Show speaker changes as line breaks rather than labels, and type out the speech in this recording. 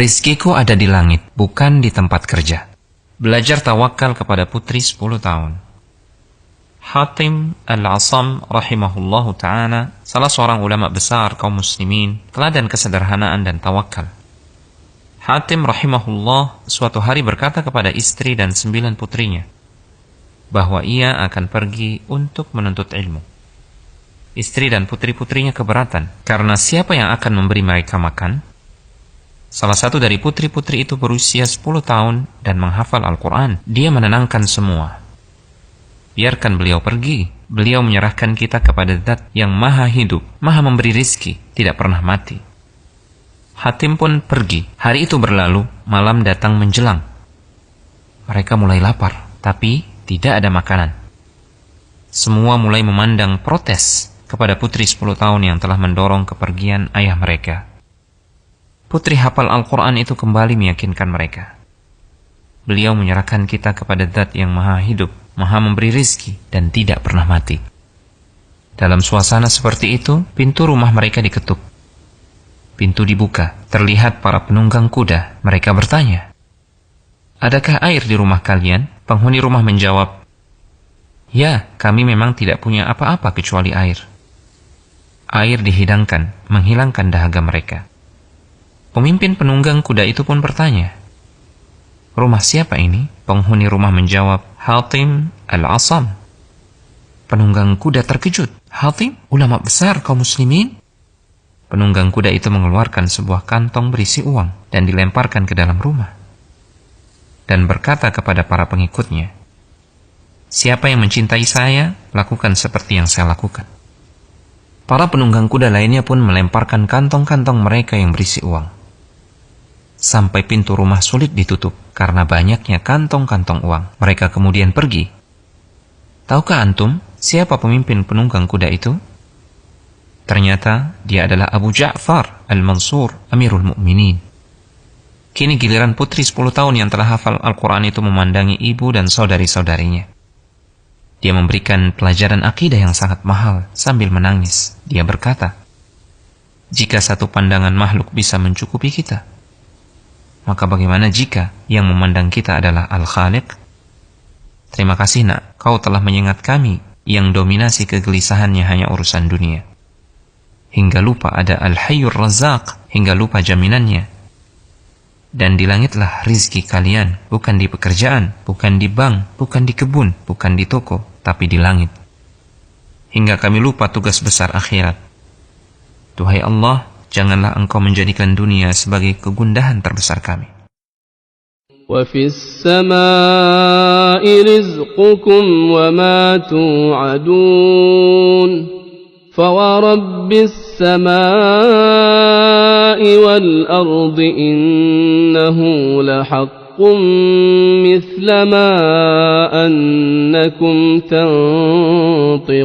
Rizkiku ada di langit, bukan di tempat kerja. Belajar tawakal kepada putri 10 tahun. Hatim Al-Asam rahimahullahu ta'ala, salah seorang ulama besar kaum muslimin, teladan kesederhanaan dan tawakal. Hatim rahimahullah suatu hari berkata kepada istri dan 9 putrinya, bahwa ia akan pergi untuk menuntut ilmu. Istri dan putri-putrinya keberatan, karena siapa yang akan memberi mereka makan? Salah satu dari putri-putri itu berusia 10 tahun dan menghafal Al-Quran. Dia menenangkan semua. Biarkan beliau pergi. Beliau menyerahkan kita kepada Zat yang maha hidup, maha memberi rizki, tidak pernah mati. Hatim pun pergi. Hari itu berlalu, malam datang menjelang. Mereka mulai lapar, tapi tidak ada makanan. Semua mulai memandang protes kepada putri 10 tahun yang telah mendorong kepergian ayah mereka. Putri hafal Al-Quran itu kembali meyakinkan mereka. Beliau menyerahkan kita kepada Zat yang maha hidup, maha memberi rizki, dan tidak pernah mati. Dalam suasana seperti itu, pintu rumah mereka diketuk. Pintu dibuka, terlihat para penunggang kuda. Mereka bertanya, "Adakah air di rumah kalian?" Penghuni rumah menjawab, "Ya, kami memang tidak punya apa-apa kecuali air." Air dihidangkan, menghilangkan dahaga mereka. Pemimpin penunggang kuda itu pun bertanya, "Rumah siapa ini?" Penghuni rumah menjawab, "Hatim Al-Asam." Penunggang kuda terkejut. "Hatim, ulama besar kaum muslimin?" Penunggang kuda itu mengeluarkan sebuah kantong berisi uang dan dilemparkan ke dalam rumah. Dan berkata kepada para pengikutnya, "Siapa yang mencintai saya, lakukan seperti yang saya lakukan." Para penunggang kuda lainnya pun melemparkan kantong-kantong mereka yang berisi uang. Sampai pintu rumah sulit ditutup karena banyaknya kantong-kantong uang. Mereka kemudian pergi. Tahukah antum siapa pemimpin penunggang kuda itu? Ternyata dia adalah Abu Ja'far Al-Mansur, Amirul Mukminin. Kini giliran putri 10 tahun yang telah hafal Al-Quran itu memandangi ibu dan saudari-saudarinya. Dia memberikan pelajaran akidah yang sangat mahal sambil menangis. Dia berkata, "Jika satu pandangan makhluk bisa mencukupi kita, maka bagaimana jika yang memandang kita adalah Al-Khaliq? Terima kasih nak, kau telah mengingat kami yang dominasi kegelisahannya hanya urusan dunia. Hingga lupa ada Al-Hayyur Razzaq, hingga lupa jaminannya. Dan di langitlah rizki kalian, bukan di pekerjaan, bukan di bank, bukan di kebun, bukan di toko, tapi di langit. Hingga kami lupa tugas besar akhirat. Duhai Allah, janganlah engkau menjadikan dunia sebagai kegundahan terbesar kami."
وَفِي السَّمَاءِ رِزْقُكُمْ وَمَا تُوعَدُونَ فَوَرَبِّ السَّمَاءِ وَالْأَرْضِ إِنَّهُ لَحَقٌّ مِثْلَ مَا أَنَّكُمْ تَنطِقُونَ